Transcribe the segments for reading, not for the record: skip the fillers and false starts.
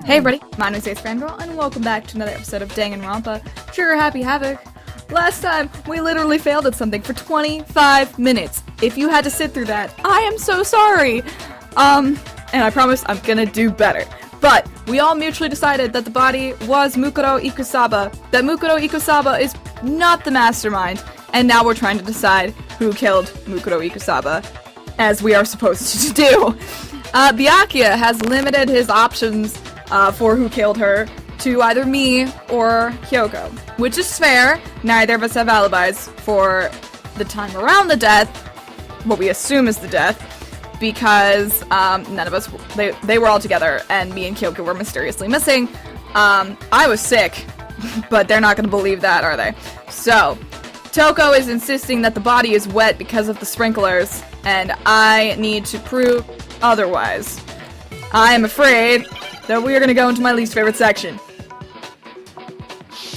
Hey everybody, my name is AceFangirl, and welcome back to another episode of Danganronpa, Trigger Happy Havoc. Last time, we literally failed at something for 25 minutes. If you had to sit through that, I am so sorry! And I promise I'm gonna do better. But, we all mutually decided that the body was Mukuro Ikusaba, that Mukuro Ikusaba is not the mastermind, and now we're trying to decide who killed Mukuro Ikusaba, as we are supposed to do. Byakuya has limited his options for who killed her to either me or Kyoko, which is fair. Neither of us have alibis for the time around the death, what we assume is the death, because none of us, they were all together, and me and Kyoko were mysteriously missing. I was sick, but they're not going to believe that, are they? So, Toko is insisting that the body is wet because of the sprinklers, and I need to prove otherwise. I am afraid that we are going to go into my least favorite section.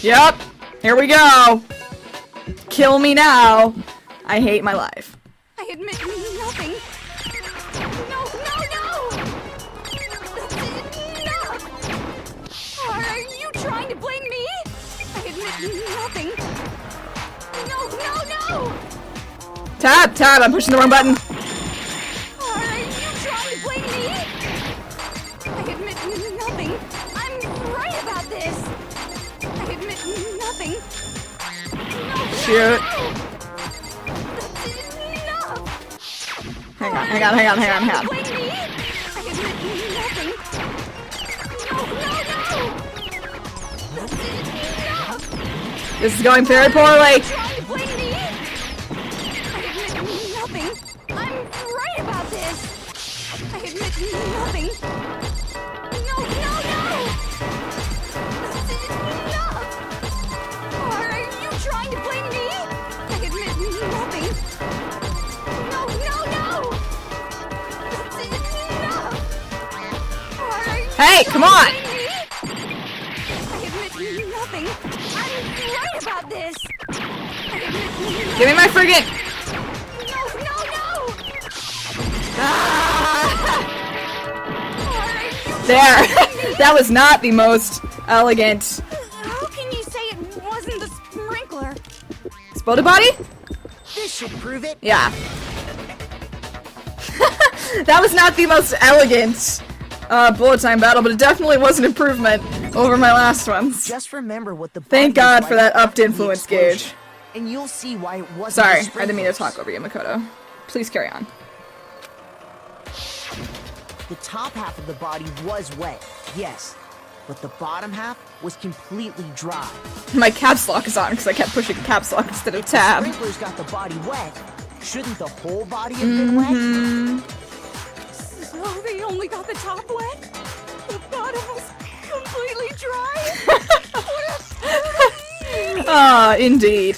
Yep, here we go. Kill me now. I hate my life. I admit nothing. No. That's enough. Are you trying to blame me? I admit nothing. No. Tab, I'm pushing the wrong button. Are you trying to blame me? I admit nothing. I'm right about this. I admit nothing. Shoot. That's enough. Hang on. Blame me? I admit nothing. No. That's enough. This is going very poorly. Trying to blame me? I admit nothing. I'm right about this. I admit nothing. No. That's enough. Are you trying to blame me? I admit nothing. No. That's enough. Are you Hey, come on. trying to blame me? I admit nothing. I'm right about this. I admit nothing. Give me my friggin'. No. There. That was not the most elegant. How can you say it wasn't the sprinkler? Exploded body? This should prove it. Yeah. That was not the most elegant bullet time battle, but it definitely was an improvement over my last ones. Just remember what the Thank body was God for like that upped after the influence explosion, gauge. and you'll see why it wasn't. Sorry, the I didn't mean to sprinklers. talk over you, Makoto. Please carry on. The top half of the body was wet, yes, but the bottom half was completely dry. My caps lock is on because I kept pushing caps lock instead of tab. Sprinklers got the body wet. Shouldn't the whole body have been wet? So they only got the top wet? The bottom was completely dry? Ah, indeed.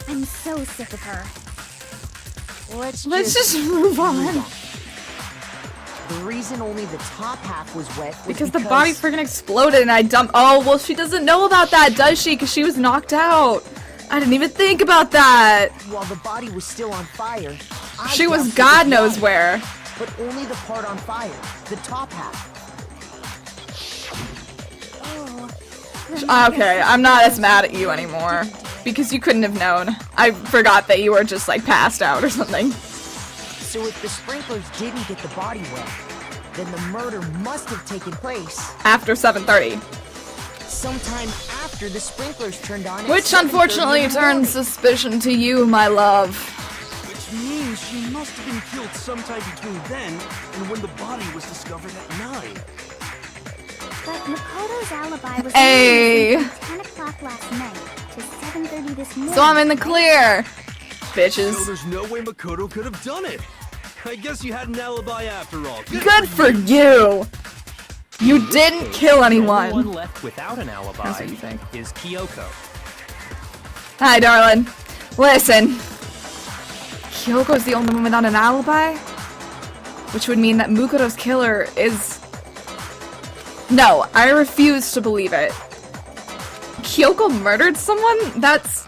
I'm so sick of her. Let's just move on. The reason only the top half was wet was Because the body friggin' exploded and I dumped. Oh, well, she doesn't know about that, does she? Because she was knocked out. I didn't even think about that. while the body was still on fire. She was dumped it God with knows water, where. But only the part on fire, the top half. Okay, I'm not as mad at you anymore. Because you couldn't have known. I forgot that you were just, like, passed out or something. So if the sprinklers didn't get the body wet, then the murder must have taken place After 7:30. sometime after the sprinklers turned on. at Which 7:30 unfortunately in the turns morning. suspicion to you, my love. Which means she must have been killed sometime between then and when the body was discovered at 9. But Makoto's alibi was Hey. only from 10 o'clock last night to 7:30 this morning. So I'm in the clear. So Bitches. there's no way Makoto could have done it. I guess you had an alibi after all. Good for you. You didn't kill The only anyone. one left without an alibi That's what you think. is Kyoko. Hi, darling. Listen. Kyoko's the only one without an alibi? Which would mean that Mukuro's killer is... No, I refuse to believe it. Kyoko murdered someone? That's...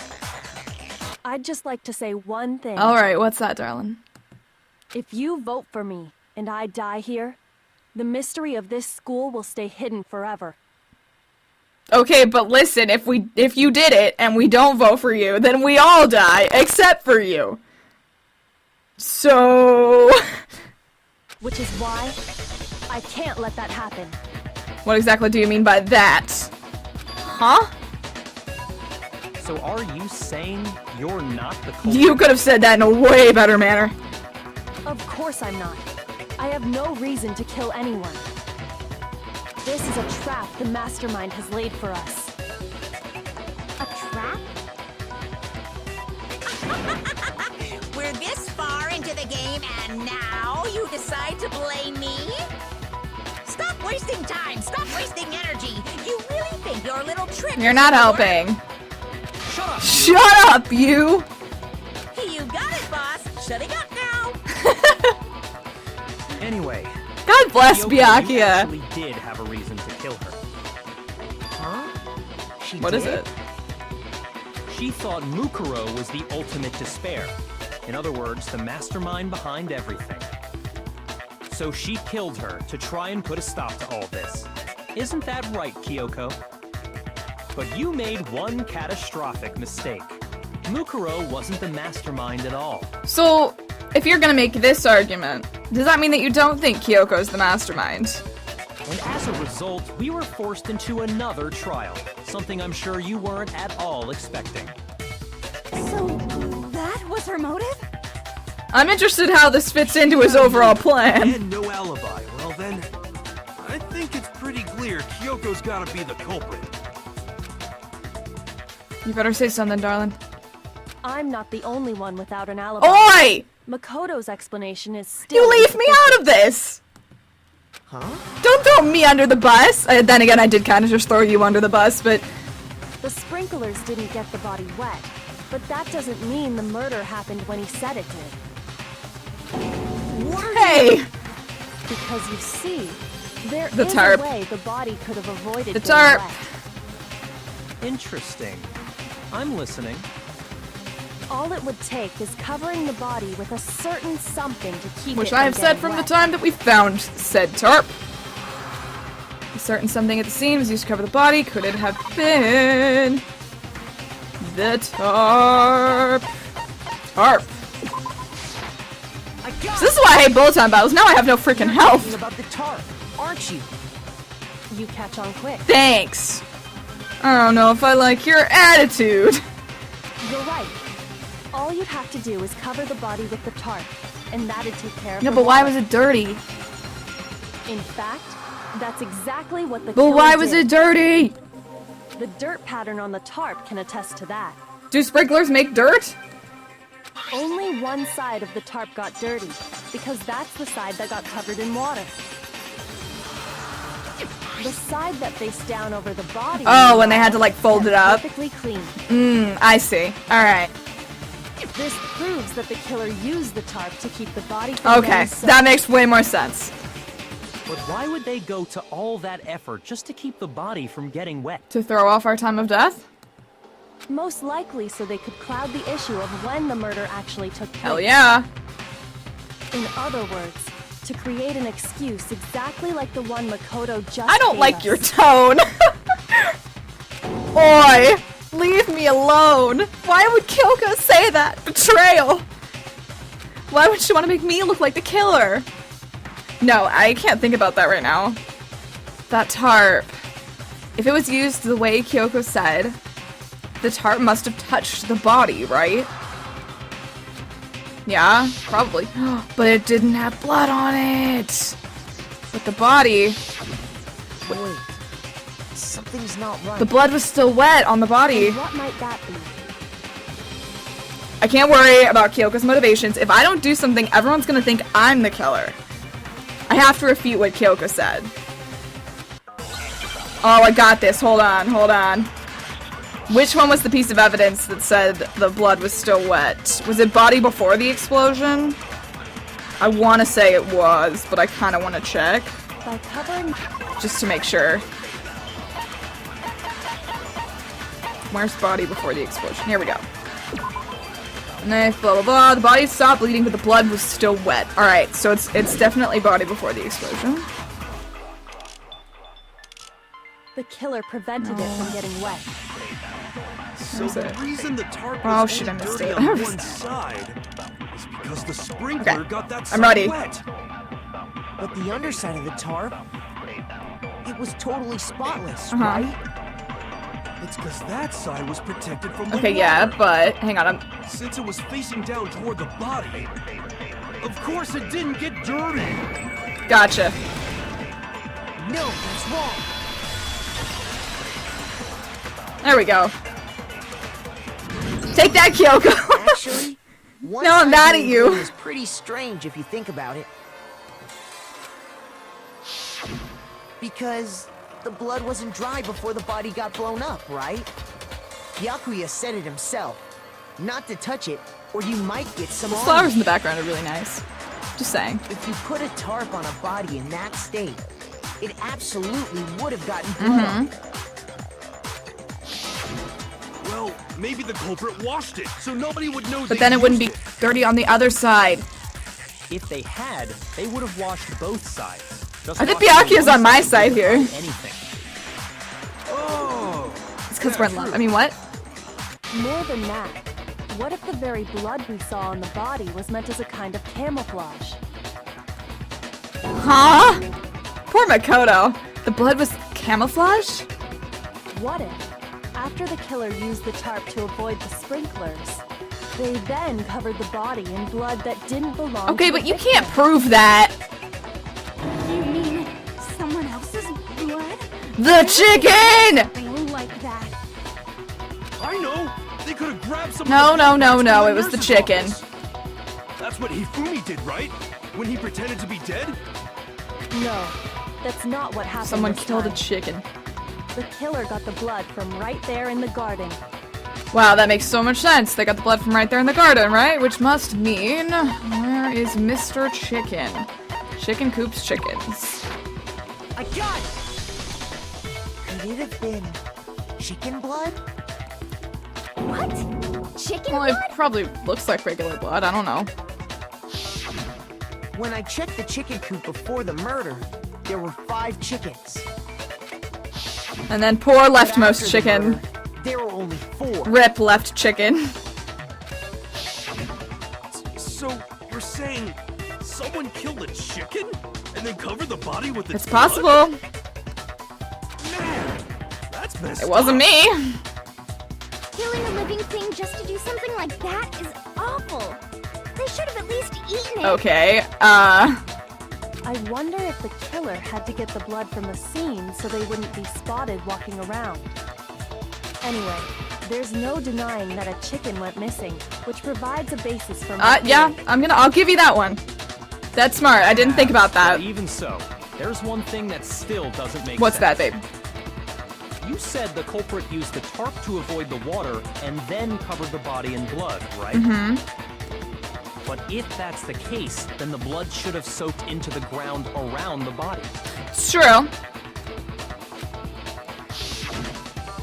I'd just like to say one thing. Alright, what's that, darling? If you vote for me and I die here, The mystery of this school will stay hidden forever. Okay, but listen, if you did it and we don't vote for you, then we all die except for you. So Which is why I can't let that happen. what exactly do you mean by that? Huh? So are you saying you're not the culprit? You could have said that in a way better manner. Of course I'm not. I have no reason to kill anyone. This is a trap the mastermind has laid for us. A trap? We're this far into the game and now you decide to blame me? Stop wasting time! Stop wasting energy! You really think your little trick You're is not gonna work? helping. Shut up! Shut up, you! You got it, boss! Shutting up now! Anyway, God bless Kyoko, you Byakuya. actually did have a reason to kill her. Huh? She What did? is it? She thought Mukuro was the ultimate despair. In other words, the mastermind behind everything. So she killed her to try and put a stop to all this. Isn't that right, Kyoko? But you made one catastrophic mistake. Mukuro wasn't the mastermind at all. So, if you're gonna make this argument, does that mean that you don't think Kyoko's the mastermind? And as a result, we were forced into another trial. Something I'm sure you weren't at all expecting. So, that was her motive? I'm interested how this fits into his overall plan. And no alibi. Well then, I think it's pretty clear Kyoko's gotta be the culprit. You better say something, darling. I'm not the only one without an alibi. Oi! Makoto's explanation is still You leave me out of this! Huh? Don't throw me under the bus! Then again, I did kind of just throw you under the bus, but... The sprinklers didn't get the body wet, but that doesn't mean the murder happened when he said it did. Hey! Because you see, there The is tarp. a way the body could have avoided The getting tarp. wet. Interesting. I'm listening. All it would take is covering the body with a certain something to keep Which it I have said getting from the wet. time that we found said tarp. A certain something at the scene was used to cover the body. Could it have been... the tarp? Tarp. I got So this is why I hate bullet time battles. Now I have no freaking health. talking about the tarp, aren't you? You catch on quick. Thanks. I don't know if I like your attitude. You're right. All you'd have to do is cover the body with the tarp, and that'd take care of Yeah, the but why water. was it dirty? In fact, that's exactly what the But killer why was did. it dirty? The dirt pattern on the tarp can attest to that. Do sprinklers make dirt? Only one side of the tarp got dirty, because that's the side that got covered in water. The side that faced down over the body... Oh, when they had to, like, fold it up? Perfectly clean. I see. Alright. This proves that the killer used the tarp to keep the body from Okay, getting soaked. that makes way more sense. But why would they go to all that effort just to keep the body from getting wet? To throw off our time of death? Most likely so they could cloud the issue of when the murder actually took place. Hell yeah. In other words, to create an excuse exactly like the one Makoto just I don't gave like us. your tone. Oi, leave me alone. Why would Kyoko say that? Betrayal. Why would she want to make me look like the killer? No, I can't think about that right now. That tarp. If it was used the way Kyoko said, the tarp must have touched the body, right? Yeah, probably. But it didn't have blood on it. But the body, Wait, something's not right. the blood was still wet on the body. And what might that be? I can't worry about Kyoko's motivations. If I don't do something, everyone's gonna think I'm the killer. I have to refute what Kyoko said. Oh, I got this. Hold on, hold on. Which one was the piece of evidence that said the blood was still wet? Was it body before the explosion? I want to say it was, but I kind of want to check. By covering... Just to make sure. Where's body before the explosion? Here we go. Knife, blah blah blah. The body stopped bleeding, but the blood was still wet. Alright, so it's definitely body before the explosion. The killer prevented it from getting wet. So the reason the tarp Oh, was shit, I only missed dirty it. on one side is because the sprinkler Okay, got that I'm side ready. wet. But the underside of the tarp, it was totally spotless, Uh-huh. right? It's because that side was protected from the Okay, water. yeah, but hang on. Since it was facing down toward the body, of course it didn't get dirty. Gotcha. No, that's wrong. There we go. Take that, Kyoko. Actually, one No, I'm side mad at being you. clean is pretty strange if you think about it. Because the blood wasn't dry before the body got blown up, right? Yakuya said it himself. Not to touch it, or you might get some The on flowers you. in the background are really nice. Just saying. If you put a tarp on a body in that state, it absolutely would have gotten blood on it. Well, maybe the culprit washed it, so nobody would know. But then it wouldn't be dirty on the other side. If they had, they would have washed both sides. Just I think washing Byakuya's one on my side side wouldn't here. hide Anything. Oh, It's because we're in love. I mean, what? More than that, what if the very blood we saw on the body was meant as a kind of camouflage? Huh? Poor Makoto. The blood was camouflage? What if, after the killer used the tarp to avoid the sprinklers, they then covered the body in blood that didn't belong Okay, to but the you victim? can't prove that. You mean someone else's blood? The chicken! Something like that. I know. They could have grabbed some. No, of the no, no, blood no, from it was the nurse's chicken. office. That's what Hifumi did, right? When he pretended to be dead. No, that's not what happened. Someone this killed a time. chicken. The killer got the blood from right there in the garden. Wow, that makes so much sense. They got the blood from right there in the garden, right? Which must mean, where is Mr. Chicken? Chicken coops chickens. I got it! Could it have been chicken blood? What? Chicken Well, blood? it probably looks like regular blood. I don't know. When I checked the chicken coop before the murder, there were 5 chickens. And then poor But after leftmost the chicken. murder, there were only 4. Rip left chicken. So you're saying someone killed a chicken and then covered the body with the It's possible. Man, that's messed It wasn't up. me. Killing a living thing just to do something like that is awful. They should have at least eaten it. Okay, I wonder if the killer had to get the blood from the scene so they wouldn't be spotted walking around. Anyway, there's no denying that a chicken went missing, which provides a basis for my yeah, theory. I'll give you that one. That's smart. I didn't think about that. But even so, there's one thing that still doesn't make What's that, sense. babe? You said the culprit used the tarp to avoid the water and then covered the body in blood, right? Mm-hmm. But if that's the case, then the blood should have soaked into the ground around the body. It's true.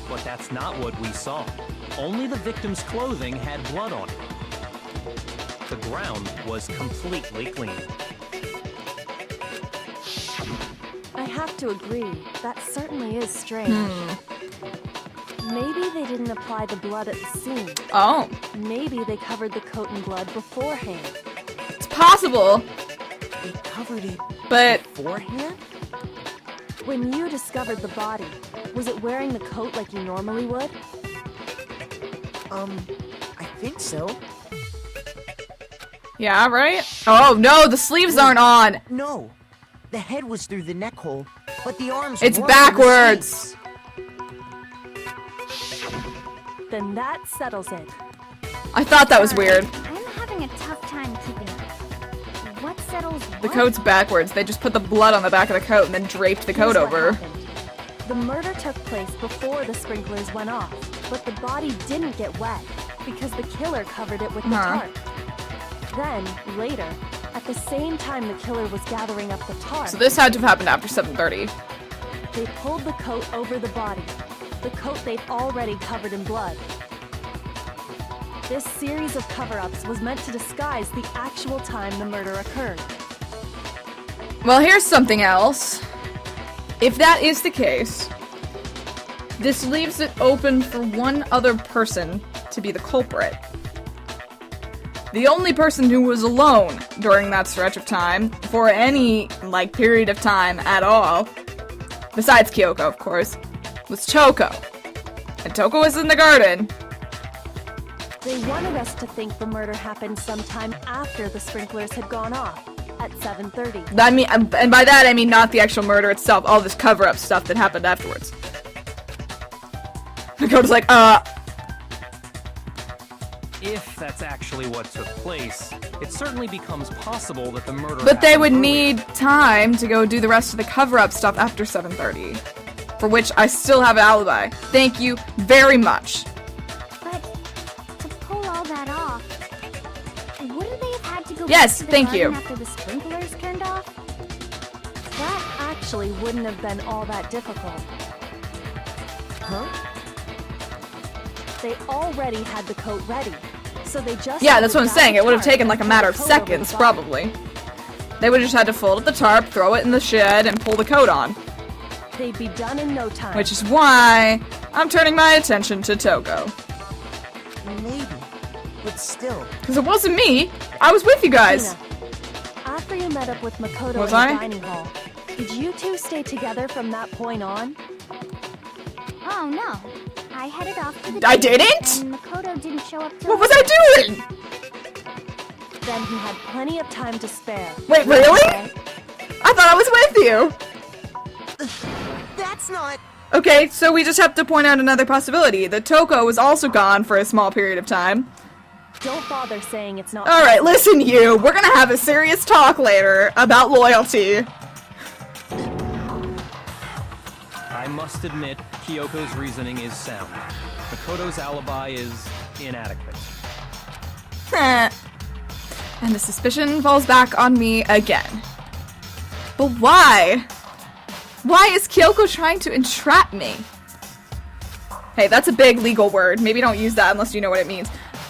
But that's not what we saw. Only the victim's clothing had blood on it. The ground was completely clean. I have to agree, that certainly is strange. Maybe they didn't apply the blood at the scene. Oh, Maybe they covered the coat in blood beforehand. it's possible, They covered it but beforehand? When you discovered the body, was it wearing the coat like you normally would? I think so. yeah, right? Oh no, the sleeves aren't on. No. The head was through the neck hole, but the arms It's weren't in the backwards. sleeves. Then that settles it. I thought that was weird. I'm having a tough time keeping up. What settles what? The coat's backwards. They just put the blood on the back of the coat and then draped the coat Here's what over. happened. The murder took place before the sprinklers went off, but the body didn't get wet because the killer covered it with the Uh-huh. tarp. Then, later, at the same time the killer was gathering up the tarp, So this had to have happened after 7:30. they pulled the coat over the body, the coat they'd already covered in blood. This series of cover-ups was meant to disguise the actual time the murder occurred. Well, here's something else. If that is the case, this leaves it open for one other person to be the culprit. The only person who was alone during that stretch of time, for any, like, period of time at all, besides Kyoko, of course, was Choco. And Choco was in the garden. They wanted us to think the murder happened sometime after the sprinklers had gone off, at 7:30. I mean, and by that I mean not the actual murder itself, all this cover-up stuff that happened afterwards. Makoto's like, If that's actually what took place, it certainly becomes possible that the murder But they happened would earlier. need time to go do the rest of the cover-up stuff after 7:30. For which I still have an alibi. Thank you very much. But to pull all that off, wouldn't they have had to go Yes, back to the thank garden you. after the sprinklers turned off? That actually wouldn't have been all that difficult. Huh? They already had the coat ready, so they just Yeah, had that's to what I'm grab saying. the It would have tarp taken like a and matter pull of the coat over seconds, the body. probably. They would have just had to fold up the tarp, throw it in the shed, and pull the coat on. They'd be done in no time. Which is why I'm turning my attention to Toko. Maybe. But still. Because it wasn't me. I was with you guys. Hina, after you met up with Makoto Was in I? the dining hall, did you two stay together from that point on? Oh no. I headed off to the I date, didn't? And Makoto didn't show up till What was I doing? Then he had plenty of time to spare. Wait, really? I thought I was with you. That's not. Okay, so we just have to point out another possibility. That Toko was also gone for a small period of time. Don't bother saying it's not. Alright, listen you. We're gonna have a serious talk later about loyalty. I must admit, Kyoko's reasoning is sound. Makoto's alibi is inadequate. And the suspicion falls back on me again. But why? Why is Kyoko trying to entrap me? Hey, that's a big legal word. Maybe don't use that unless you know what it means.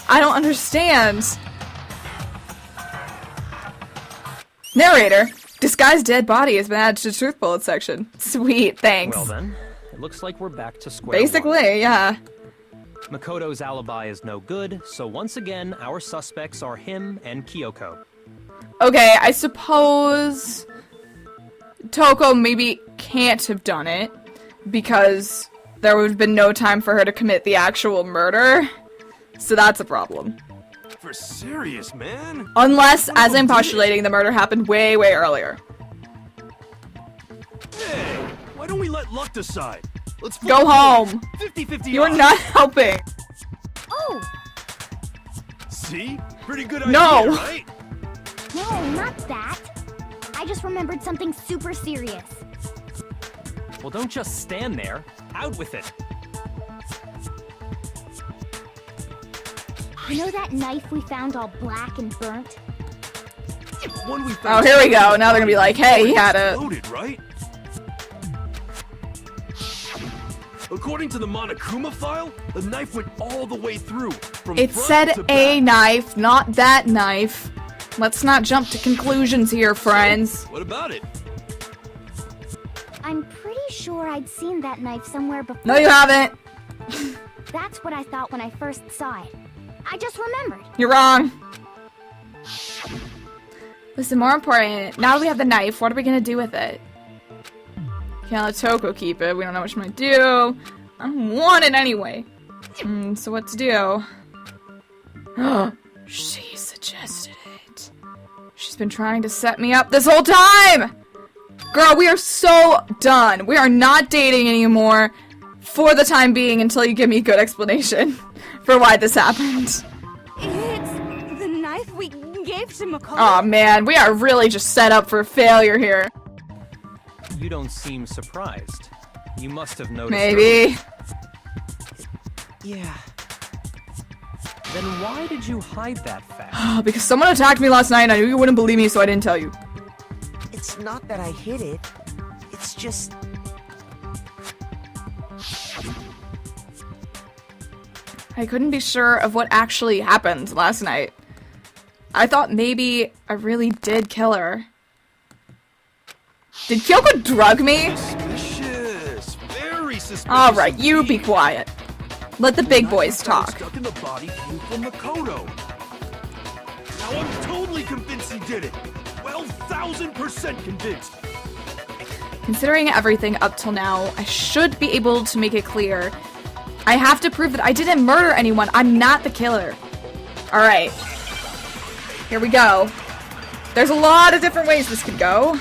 I don't understand. Narrator. Disguised dead body has been added to the truth bullet section. Sweet, thanks. Well then, it looks like we're back to square one. Basically, yeah. Makoto's alibi is no good, so once again, our suspects are him and Kyoko. Okay, I suppose Toko maybe can't have done it because there would have been no time for her to commit the actual murder. So that's a problem. For serious, man. Unless, as I'm postulating, the murder happened way, way earlier. Hey, why don't we let luck decide? Let's flip Go a coin. home. 50-50 You're odds. not helping. Oh, See? Pretty good idea, No. right? no, not that. I just remembered something super serious. Well, don't just stand there. Out with it. You know that knife we found all black and burnt? One we Oh, found here we go. Now they're gonna be like, hey, he had a... Loaded, right? According to the Monokuma file, the knife went all the way through. From It front said to a back. knife, not that knife. Let's not jump to conclusions here, friends. What about it? I'm pretty sure I'd seen that knife somewhere before. No, you haven't. That's what I thought when I first saw it. I just remembered. You're wrong. Listen, more important, now that we have the knife, what are we gonna do with it? Can't let Toko keep it. We don't know what she's gonna do. I don't want it anyway. So what to do? She suggested it. She's been trying to set me up this whole time! Girl, we are so done. We are not dating anymore for the time being until you give me a good explanation for why this happened. It's the knife we gave to Makoto. Aw, man, we are really just set up for failure here. You don't seem surprised. You must have noticed. Maybe. Yeah. Then why did you hide that fact? Because someone attacked me last night and I knew you wouldn't believe me, so I didn't tell you. It's not that I hid it. It's just. I couldn't be sure of what actually happened last night. I thought maybe I really did kill her. Did Kyoko drug me? Suspicious. Very suspicious. All right, you indeed. be quiet. Let the big boys The knife talk. Stuck in the body came from Makoto. Now I'm totally convinced he did it. 12,000% convinced. Considering everything up till now, I should be able to make it clear. I have to prove that I didn't murder anyone. I'm not the killer. Alright. Here we go. There's a lot of different ways this could go.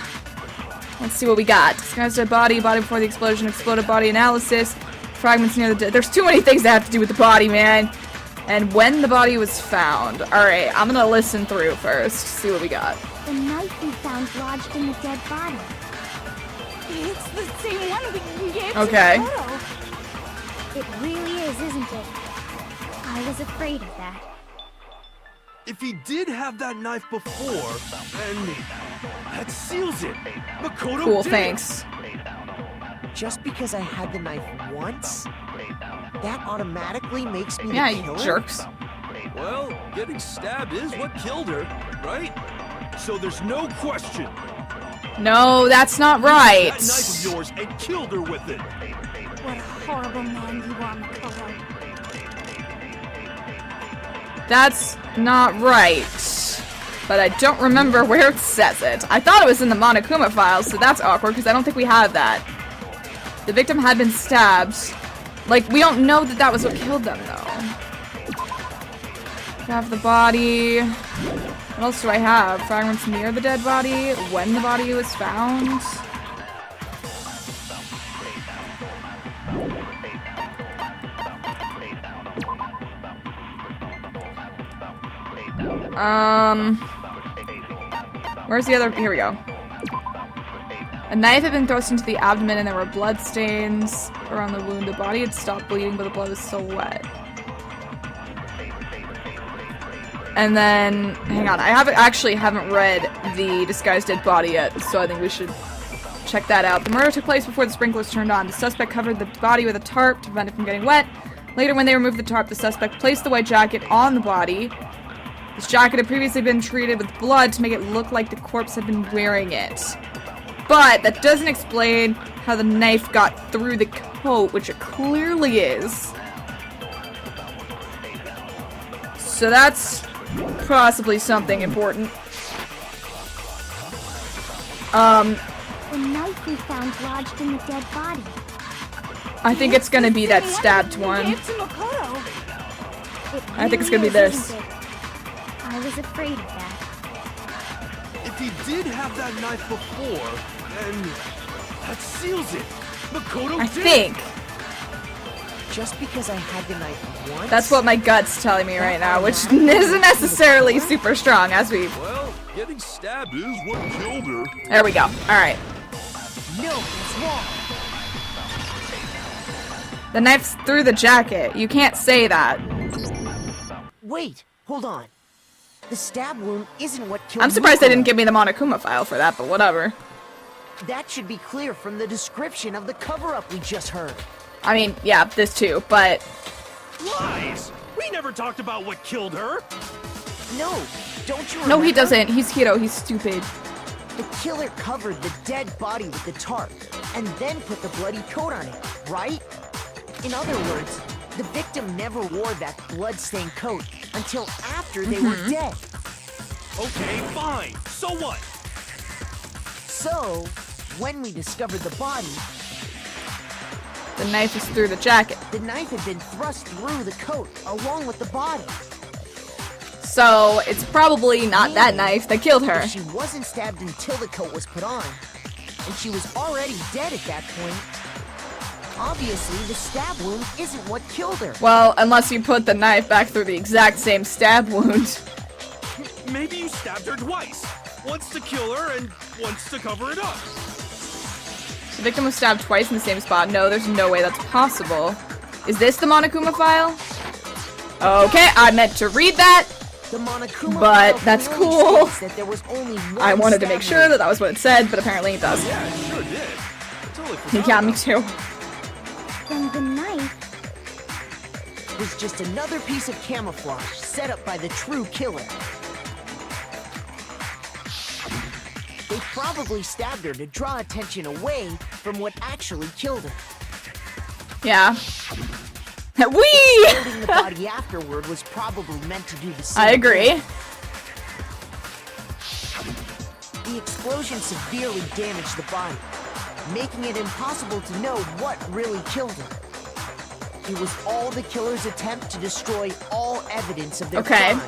Let's see what we got. Disguised dead body, body before the explosion, exploded body analysis, fragments near the dead. There's too many things that have to do with the body, man. And when the body was found. Alright, I'm gonna listen through first, see what we got. The knife we found lodged in the dead body. It's the same one we gave Okay. to Makoto. It really is, isn't it? I was afraid of that. If he did have that knife before, then that seals it. Makoto Cool, did thanks. Just because I had the knife once, that automatically makes me Yeah, the you killer? jerks. it. Well, getting stabbed is what killed her, right? So there's no question. No, that's not right. That knife of yours and killed her with it. What a horrible man you are, Makoto. That's not right. But I don't remember where it says it. I thought it was in the Monokuma files, so that's awkward because I don't think we have that. The victim had been stabbed. Like, we don't know that that was what killed them, though. We have the body. What else do I have? Fragments near the dead body. When the body was found. Where's the other? Here we go. A knife had been thrust into the abdomen and there were blood stains around the wound. The body had stopped bleeding, but the blood was still wet. And then, hang on, I actually haven't read the disguised dead body yet, so I think we should check that out. The murder took place before the sprinklers turned on. The suspect covered the body with a tarp to prevent it from getting wet. Later, when they removed the tarp, the suspect placed the white jacket on the body. This jacket had previously been treated with blood to make it look like the corpse had been wearing it. But that doesn't explain how the knife got through the coat, which it clearly is. So that's possibly something important. The knife we found lodged in the dead body. I think it's gonna be that Same stabbed we one. gave to Makoto. It I think it's really gonna be is, this. isn't it? I was afraid of that. If he did have that knife before, then that seals it. Makoto I did. think. Just because I had the knife once? That's what my gut's telling me right now, which isn't necessarily super strong as we... Well, getting stabbed is what killed her. There we go. Alright. No, it's wrong. The knife's through the jacket. You can't say that. Wait, hold on. The stab wound isn't what killed I'm surprised they didn't Makoto. give me the Monokuma file for that, but whatever. That should be clear from the description of the cover-up we just heard. I mean, yeah, this too, but... Lies! We never talked about what killed her. No, don't you remember? No, he doesn't. He's Hiro. He's stupid. The killer covered the dead body with the tarp, and then put the bloody coat on it, right? In other words, the victim never wore that blood-stained coat until after they were dead. Okay, fine. So what? So, when we discovered the body, The knife is through the jacket. the knife had been thrust through the coat along with the body. So, it's probably not that knife that killed her. If she wasn't stabbed until the coat was put on, and she was already dead at that point, obviously the stab wound isn't what killed her. Well, unless you put the knife back through the exact same stab wound. Maybe you stabbed her twice. Once to kill her and once to cover it up. The victim was stabbed twice in the same spot. No, there's no way that's possible. Is this the Monokuma file? Okay, I meant to read that. The Monokuma But file that's clearly cool. states that there was only one I wanted to make stab sure wound. that that was what it said, but apparently it does. Yeah, it sure did. Totally forgot Yeah, me about too. Then the knife. was just another piece of camouflage set up by the true killer. They probably stabbed her to draw attention away from what actually killed her. Yeah. Whee! Exploding the body afterward was probably meant to do the same. I agree. The explosion severely damaged the body, making it impossible to know what really killed her. It was all the killer's attempt to destroy all evidence of their crime.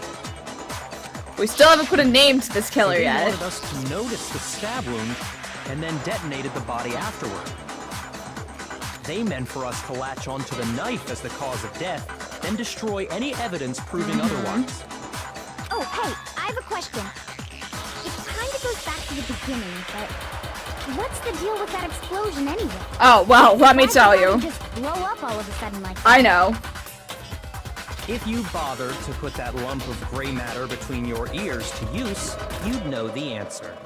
We still haven't put a name to this killer They yet. wanted us to notice the stab wound and then detonated the body afterward. They meant for us to latch onto the knife as the cause of death, then destroy any evidence proving otherwise. Oh, hey, I have a question. It kind of goes back to the beginning, but what's the deal with that explosion anyway? Oh, well, let me tell Why did you. it just blow up all of a sudden like that? I know. If you bothered to put that lump of gray matter between your ears to use, you'd know the answer.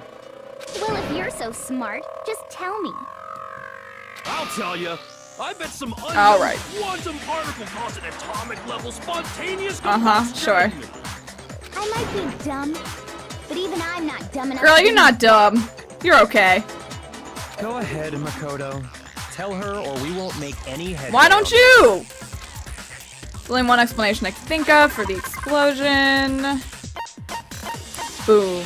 Well, if you're so smart, just tell me. I'll tell you. I bet some All right. quantum particle cause an atomic level spontaneous Uh-huh, combustion. sure. I might be dumb, but even I'm not dumb enough. Girl, to you're not dumb. You're okay. Go ahead, Makoto. Tell her or we won't make any headway. Why don't you? There's only one explanation I can think of for the explosion. Boom.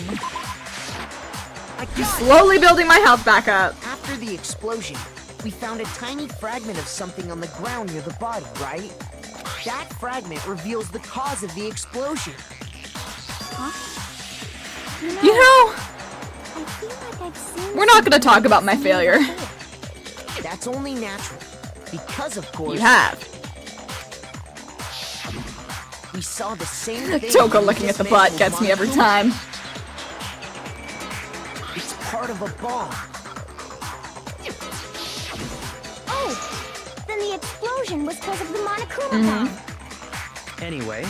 I got it. Slowly building my health back up. After the explosion, we found a tiny fragment of something on the ground near the body, right? That fragment reveals the cause of the explosion. You know, I feel like I've seen we're not gonna talk something about my similar failure. before. That's only natural. Because, of course, You have. we saw the same thing. Kyoko when we looking at the butt dismantled gets me every Monokuma. time. It's part of a bomb. Oh, then the explosion was because of the Monokuma bomb. Anyway,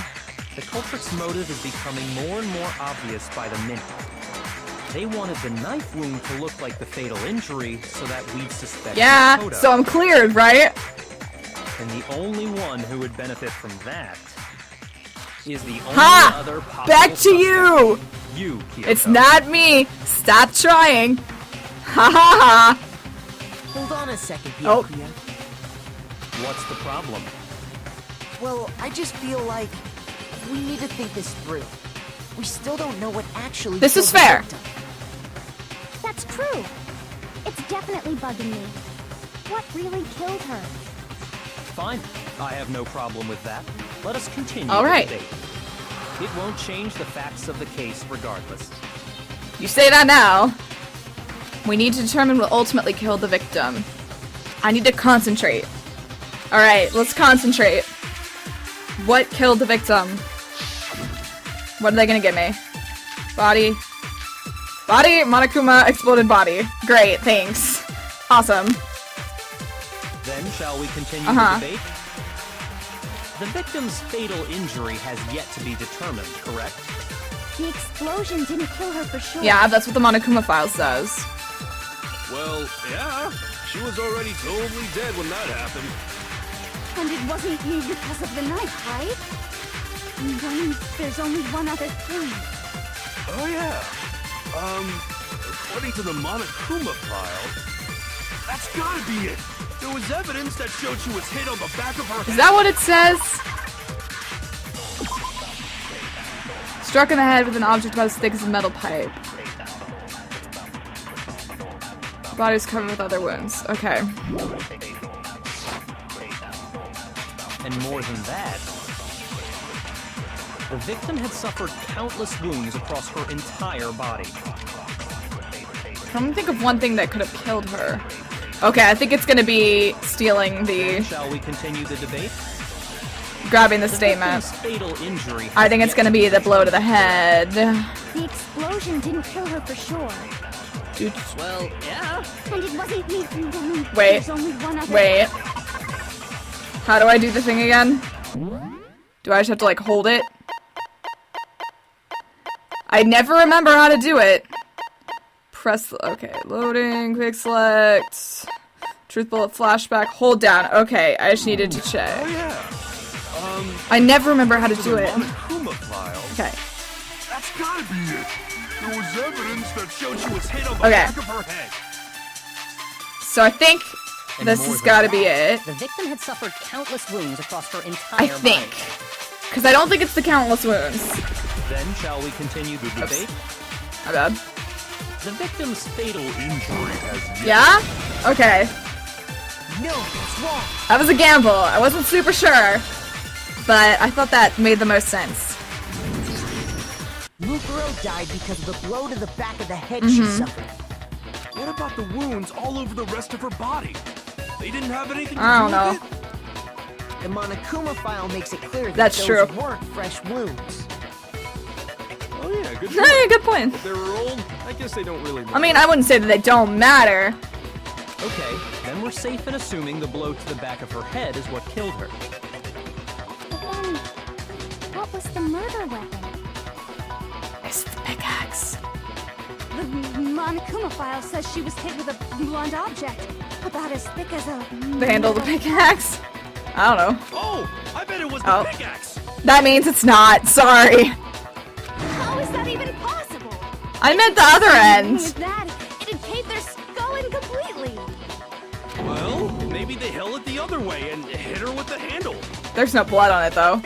the culprit's motive is becoming more and more obvious by the minute. They wanted the knife wound to look like the fatal injury so that we'd suspect Yeah, Makoto. so I'm cleared, right? And the only one who would benefit from that is the only Ha! other possible Back to suspect. you! You, Kyoko. It's not me! Stop trying! Ha ha ha! Hold on a second, Oh. Hyokuya. What's the problem? Well, I just feel like we need to think this through. We still don't know what actually This is killed the fair. victim. That's true. It's definitely bugging me. What really killed her? Fine. I have no problem with that. Let us continue All the right. debate. It won't change the facts of the case regardless. You say that now. We need to determine what ultimately killed the victim. I need to concentrate. Alright, let's concentrate. What killed the victim? What are they gonna give me? Body. Body, Monokuma, exploded body. Great, thanks. Awesome. Then shall we continue Uh-huh. the debate? The victim's fatal injury has yet to be determined, correct? The explosion didn't kill her for sure. Yeah, that's what the Monokuma file says. Well, yeah. She was already totally dead when that happened. And it wasn't me because of the knife, right? And then there's only one other thing. Oh, yeah. According to the Monokuma file, that's gotta be it. There was evidence that showed she was hit on the back of her Is head. that what it says? Struck in the head with an object about as thick as a metal pipe. Body was covered with other wounds. Okay. And more than that, the victim had suffered countless wounds across her entire body. I'm trying to think of one thing that could have killed her. Okay, I think it's gonna be stealing the... Shall we continue the debate? grabbing the statement. Victim's fatal injury I think has it's yet gonna be be the blow to the determined. head. The explosion didn't kill her for sure. Well, yeah. And it wasn't me. Wait. There's only one other. Wait. How do I do the thing again? Do I just have to, like, hold it? I never remember how to do it. Press, okay, loading, quick select, truth bullet, flashback, hold down. Okay, I just needed to Oh, check. yeah. I never remember how to To do the it. Monokuma file, Okay. that's gotta be it. There was evidence that showed she was hit on the Okay. back of her head. So I think And This more has than got to that, be it. The victim had suffered countless wounds across her entire I think. Because I don't think it's the countless wounds. Then shall we continue the debate? My bad. The victim's fatal injury has Yeah? Okay. No, that's wrong. That was a gamble. I wasn't super sure. But I thought that made the most sense. Mukuro died because of the blow to the back of the head she suffered. What about the wounds all over the rest of her body? They didn't have anything to I don't do know. with it? The Monokuma file makes it clear that That's those true. weren't fresh wounds. Oh yeah, good No, point. yeah, good point. If they were old, I guess they don't really matter. I mean, I wouldn't say that they don't matter. Okay, then we're safe in assuming the blow to the back of her head is what killed her. But then, what was the murder weapon? It's the pickaxe. The Monokuma file says she was hit with a blunt object, about as thick as a... The handle of the pickaxe? I don't know. Oh, I bet it was the Oh. pickaxe. That means it's not. Sorry. How is that even possible? I meant the other end. With that, it'd cave their skull in completely. Well, maybe they held it the other way and hit her with the handle. There's no blood on it, though.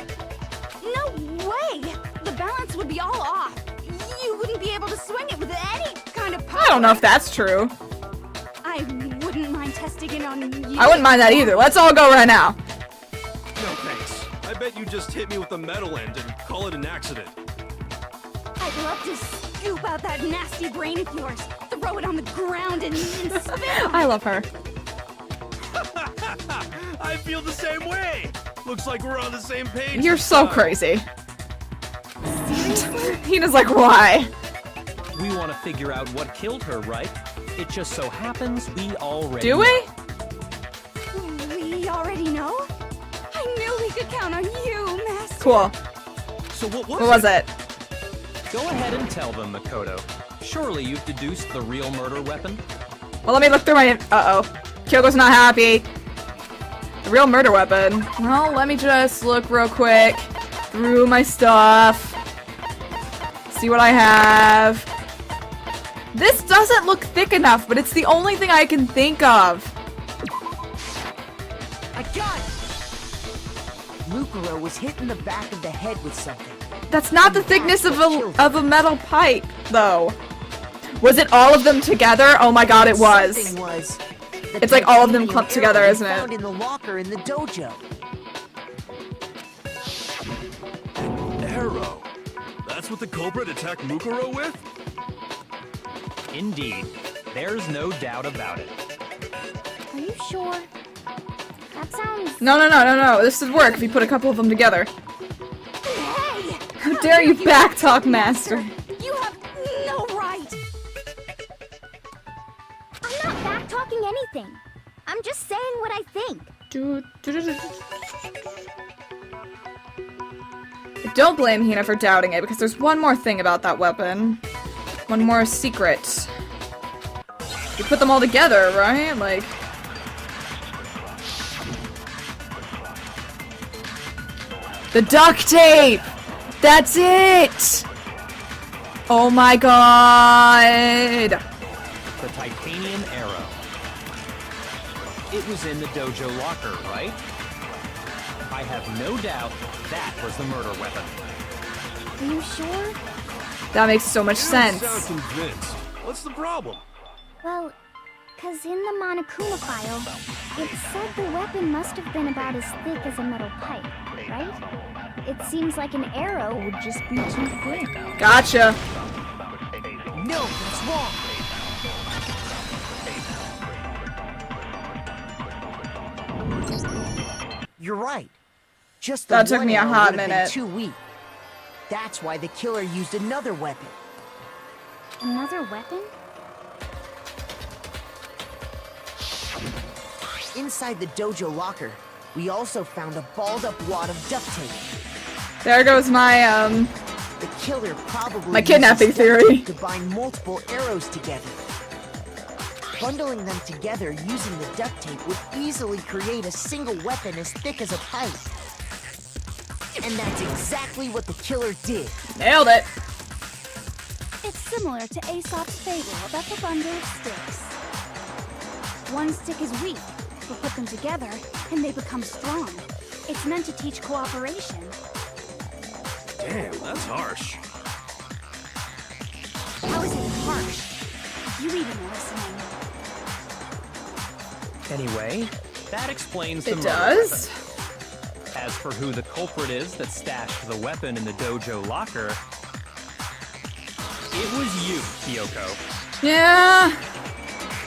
No way! The balance would be all off. You wouldn't be able to swing it with any kind of power. I don't know if that's true. I wouldn't mind testing it on you. I wouldn't mind that either. Let's all go right now. No thanks. I bet you just hit me with the metal end and call it an accident. I'd love to scoop out that nasty brain of yours, throw it on the ground and spit on it. I love her. I feel the same way. Looks like we're on the same page. You're this so time. crazy. Hina's like, why? We want to figure out what killed her, right? It just so happens we already Do we? We already know? I knew we could count on you, Master. Cool. So what What was it? Go ahead and tell them, Makoto. Surely you've deduced the real murder weapon? Well, let me look through my... Uh-oh. Kyoko's not happy. The real murder weapon. Well, let me just look real quick through my stuff. See what I have. This doesn't look thick enough, but it's the only thing I can think of. I got it! Mukuro was hit in the back of the head with something. That's not the thickness of a metal pipe, though. Was it all of them together? Oh my god, it was. Something was. The It's like all of them titanium clumped together, arrow isn't it? Found in the locker in the dojo. Arrow. That's what the culprit attacked Mukuro with? Indeed. There's no doubt about it. Are you sure? That sounds... No. This would work if you put a couple of them together. Hey! How dare you backtalk, Master? You have no right! I'm not back-talking anything. I'm just saying what I think. Don't blame Hina for doubting it, because there's one more thing about that weapon. One more secret. You put them all together, right? Like... The duct tape! That's it! Oh my god! The titanium arrow. It was in the dojo locker, right? I have no doubt that was the murder weapon. Are you sure? That makes so much You don't sense. sound convinced. What's the problem? Well, because in the Monokuma file, it said the weapon must have been about as thick as a metal pipe, right? It seems like an arrow would just be too thick. Gotcha. No, that's wrong. You're right. Just the That took one me a arrow hot would have minute. been too weak. That's why the killer used another weapon. Another weapon? Inside the dojo locker, we also found a balled-up wad of duct tape. There goes my, The killer probably My kidnapping used duct theory. tape to bind multiple arrows together. Bundling them together using the duct tape would easily create a single weapon as thick as a pipe. And that's exactly what the killer did. Nailed it. It's similar to Aesop's fable about the bundle of sticks. One stick is weak, people put them together, and they become strong. It's meant to teach cooperation. Damn, that's harsh. How is it harsh? You even listening? Anyway, that explains the It murder does? weapon. As for who the culprit is that stashed the weapon in the dojo locker, it was you, Kyoko. Yeah.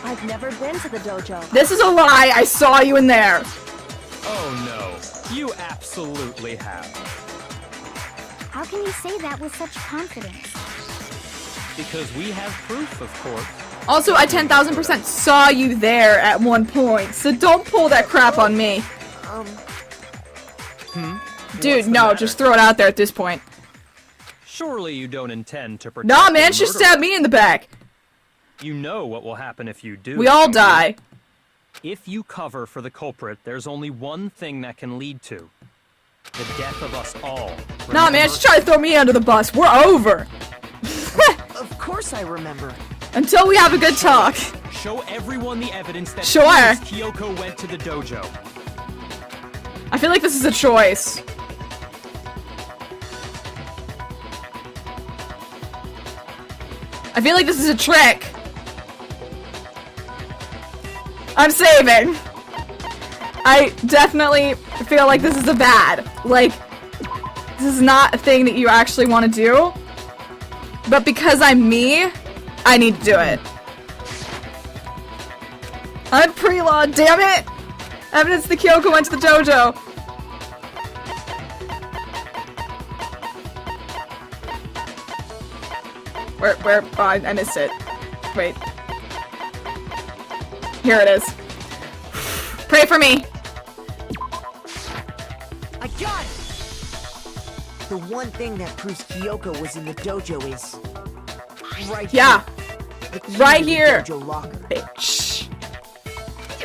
I've never been to the dojo. This is a lie. I saw you in there. Oh no, you absolutely have. How can you say that with such confidence? Because we have proof, of course. Also, I 10,000% saw you there at one point, so don't pull that crap on me. Dude, What's the no, matter? just throw it out there at this point. Surely you don't intend to protect Nah, the man, she murderer. stabbed me in the back. You know what will happen if you do. We all don't you? die. If you cover for the culprit, there's only one thing that can lead to the death of us all. Nah, man, she's trying to throw me under the bus. We're over. Of course I remember. Until we have a good talk. Show everyone the evidence that Sure. proves Kyoko went to the dojo. I feel like this is a choice. I feel like this is a trick. I'm saving. I definitely feel like this is a bad. Like, this is not a thing that you actually want to do. But because I'm me, I need to do it. I'm pre-law, damn it! Evidence that Kyoko went to the dojo. Where? Oh, I missed it. Wait. Here it is. Pray for me. I got it! The one thing that proves Kyoko was in the dojo is... right Yeah. here. The key Right to the here. dojo locker. Bitch.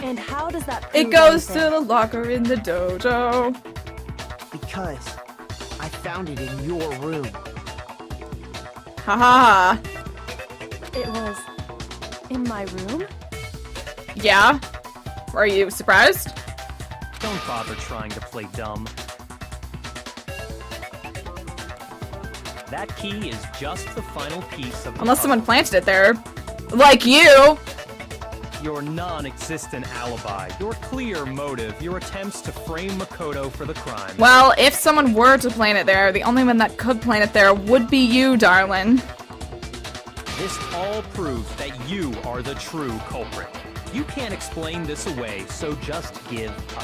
And how does that It prove goes to anything? the locker in the dojo. Because I found it in your room. Haha. It was in my room? Yeah. Are you surprised? Don't bother trying to play dumb. That key is just the final piece of the Unless puzzle. someone planted it there. Like you. Your non-existent alibi, your clear motive, your attempts to frame Makoto for the crime. Well, if someone were to plant it there, the only one that could plant it there would be you, darling. This all proves that you are the true culprit. You can't explain this away, so just give up.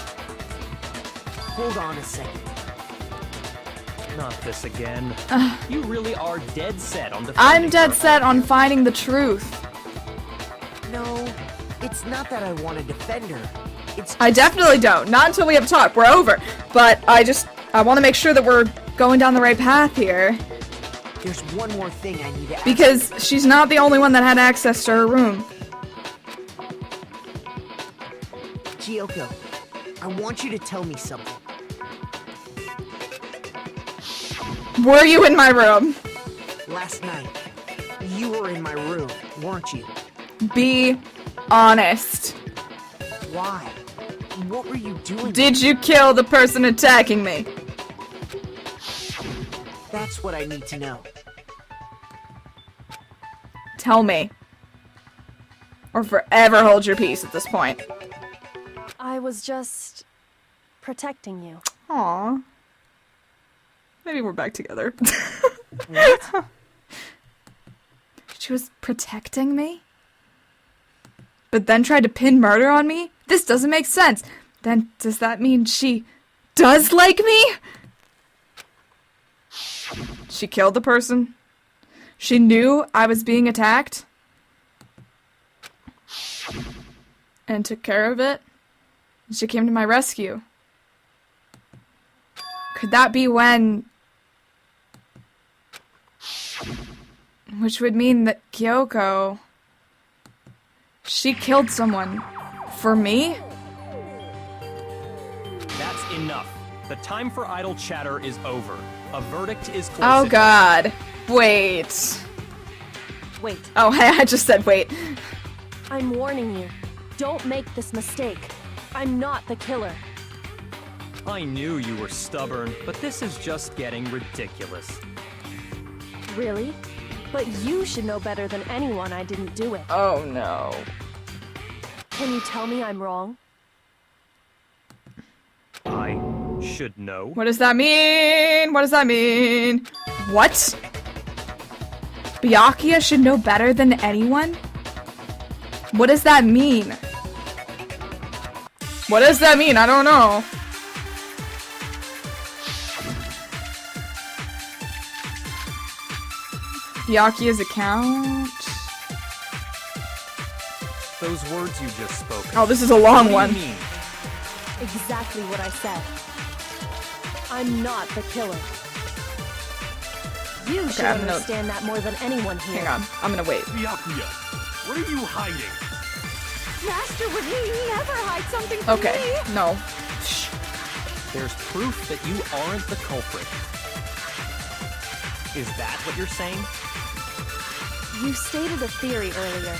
Hold on a second. Not this again. You really are dead set on defending I'm dead her. set on finding the truth. No, it's not that I want to defend her. It's I definitely don't. Not until we have a talk. We're over. But I want to make sure that we're going down the right path here. There's one more thing I need to ask. Because she's not the only one that had access to her room. Kyoko, I want you to tell me something. Were you in my room? Last night, you were in my room, weren't you? Be honest. Why? What were you doing? Did you kill the person attacking me? That's what I need to know. Tell me. Or forever hold your peace at this point. I was just protecting you. Aww. Maybe we're back together. What? She was protecting me? But then tried to pin murder on me? This doesn't make sense. Then does that mean she does like me? She killed the person? She knew I was being attacked? And took care of it? She came to my rescue. Could that be when... Which would mean that Kyoko... She killed someone. For me? That's enough. The time for idle chatter is over. A verdict is close. Oh at god. Wait. Wait, Oh, hey, I just said wait. I'm warning you. Don't make this mistake. I'm not the killer. I knew you were stubborn, but this is just getting ridiculous. Really? But you should know better than anyone I didn't do it. Oh no. Can you tell me I'm wrong? I should know. What does that mean? What does that mean? What? Byakuya should know better than anyone? What does that mean? What does that mean? I don't know. Byakuya's account. Those words you just spoke. Oh, this is a long What one. do you mean? Exactly what I said. I'm not the killer. You should I'm gonna- understand that more than anyone here. Hang on. I'm gonna wait. Byakuya, what are you hiding? Master would never hide something from Okay. me. No. Shh. There's proof that you aren't the culprit. Is that what you're saying? You stated a theory earlier.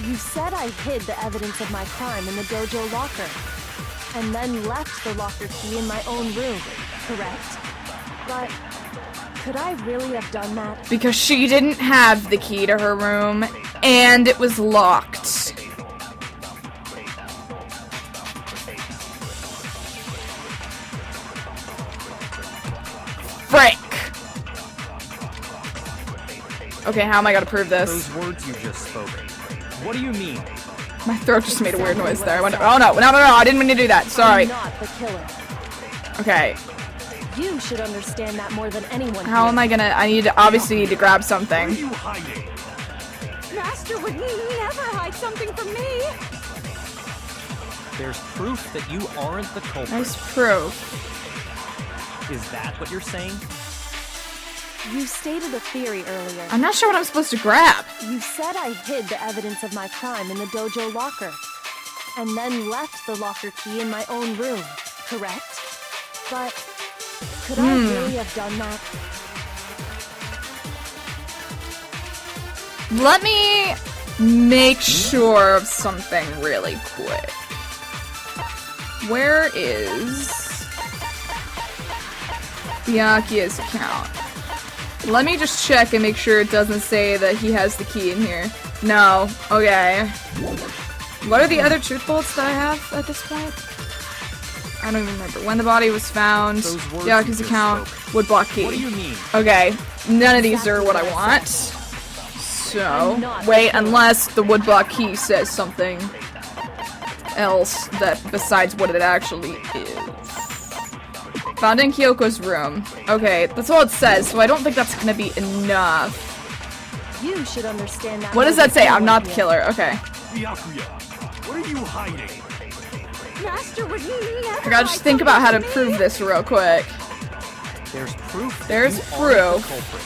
You said I hid the evidence of my crime in the dojo locker, and then left the locker key in my own room, correct? But could I really have done that? Because she didn't have the key to her room, and it was locked. Frick! Okay, how am I gonna prove this? Those words you just spoke. What do you mean? My throat just made a weird noise there. I went, oh no, I didn't mean to do that. Sorry. I'm not the killer. Okay, You should understand that more than anyone how am I gonna, obviously need to grab What are something. you hiding? Master would never hide something from me. There's proof that you aren't the culprit. Nice proof. Is that what you're saying? You stated a theory earlier. I'm not sure what I'm supposed to grab. You said I hid the evidence of my crime in the dojo locker, and then left the locker key in my own room, correct? But could I really have done that? Let me make sure of something really quick. Where is Byakuya's account? Let me just check and make sure it doesn't say that he has the key in here. No. Okay. What are the other truth bullets that I have at this point? I don't even remember. When the body was found, Those words Byakuya's you just account, spoke. woodblock key. What do you mean? Okay, none of these are what I want. So, I'm not wait, the killer. unless the woodblock key says something else that besides what it actually is. Found in Kyoko's room. Okay, that's all it says, so I don't think that's gonna be enough. You should understand that. What does more that than say? I'm anyone not the here. killer. Okay. Byakuya, what are you hiding? Master would never I gotta just think about how to prove prove this real quick. There's proof that There's you aren't the proof. culprit.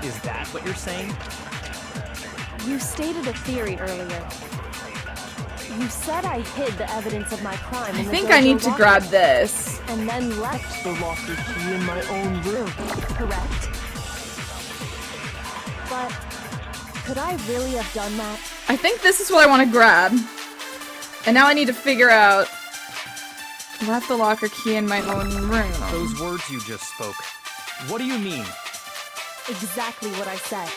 Is that what you're saying? You stated a theory earlier. You said I hid the evidence of my crime I in the think dojo I need to locker, grab this. and then left the locker key in my own room, correct? But could I really have done that? I think this is what I want to grab. And now I need to figure out. Left the locker key in my own room. Those words you just spoke. What do you mean? Exactly what I said.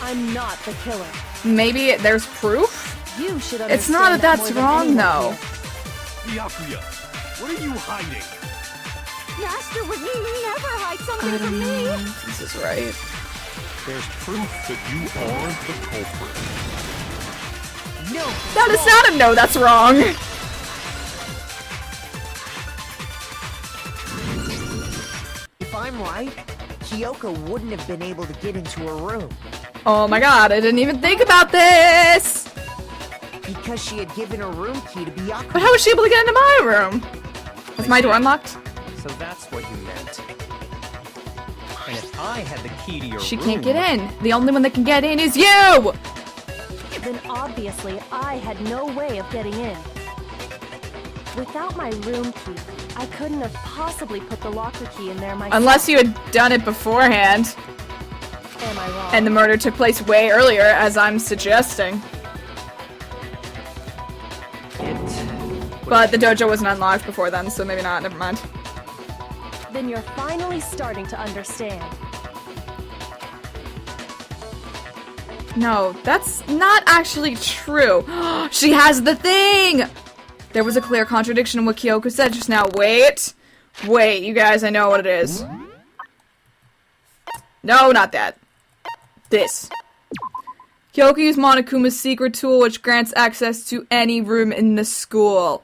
I'm not the killer. Maybe there's proof? You should understand It's not that that's more than wrong, anyone though. here. Byakuya, what are you hiding? Master would never hide something I from don't know me. if this is right. There's proof that you aren't the culprit. No. That is not a no, that's wrong. If I'm right, Kyoko wouldn't have been able to get into her room Oh my god, I didn't even think about this! because she had given her room key to But Byakuya. how was she able to get into my room? Is my door unlocked? So that's what you meant. And if I had the key to your She room... can't get in. The only one that can get in is you! Then obviously I had no way of getting in. Without my room key, I couldn't have possibly put the locker key in there myself. Unless you had done it beforehand, Am I wrong? and the murder took place way earlier, as I'm suggesting. But the dojo wasn't unlocked before then, so maybe not. Never mind. Then you're finally starting to understand. No, that's not actually true. She has the thing! There was a clear contradiction in what Kyoko said just now. Wait, you guys, I know what it is. No, not that. This. Kyoko used Monokuma's secret tool, which grants access to any room in the school.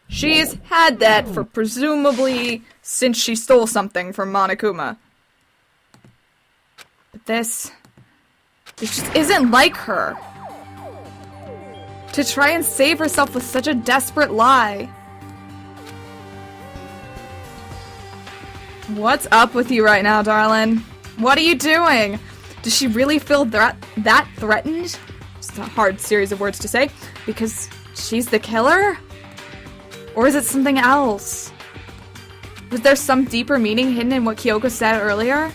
She's had that for presumably since she stole something from Monokuma. But this just isn't like her. To try and save herself with such a desperate lie. What's up with you right now, darling? What are you doing? Does she really feel that threatened? It's a hard series of words to say. Because she's the killer? Or is it something else? Was there some deeper meaning hidden in what Kyoko said earlier?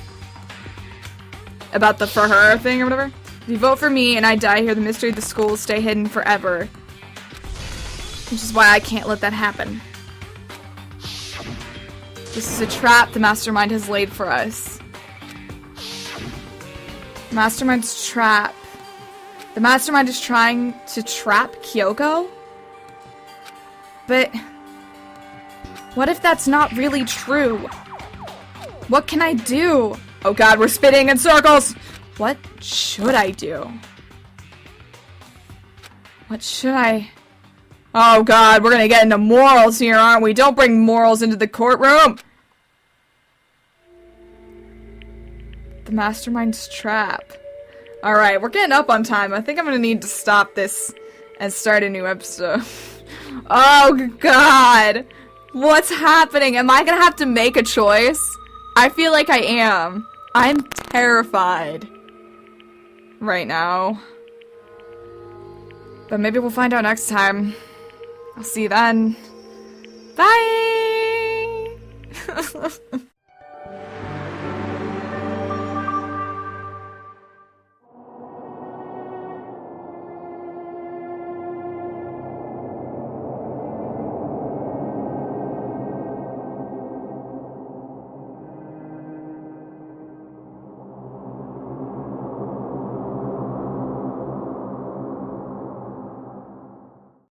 About the for her thing or whatever? If you vote for me and I die here, the mystery of the school will stay hidden forever. Which is why I can't let that happen. This is a trap the mastermind has laid for us. Mastermind's trap. The mastermind is trying to trap Kyoko? But what if that's not really true? What can I do? Oh god, we're spinning in circles! What should I do? What should I... Oh god, we're gonna get into morals here, aren't we? Don't bring morals into the courtroom! The mastermind's trap. Alright, we're getting up on time. I think I'm gonna need to stop this and start a new episode. Oh god! What's happening? Am I gonna have to make a choice? I feel like I am. I'm terrified right now. But maybe we'll find out next time. I'll see you then. Bye!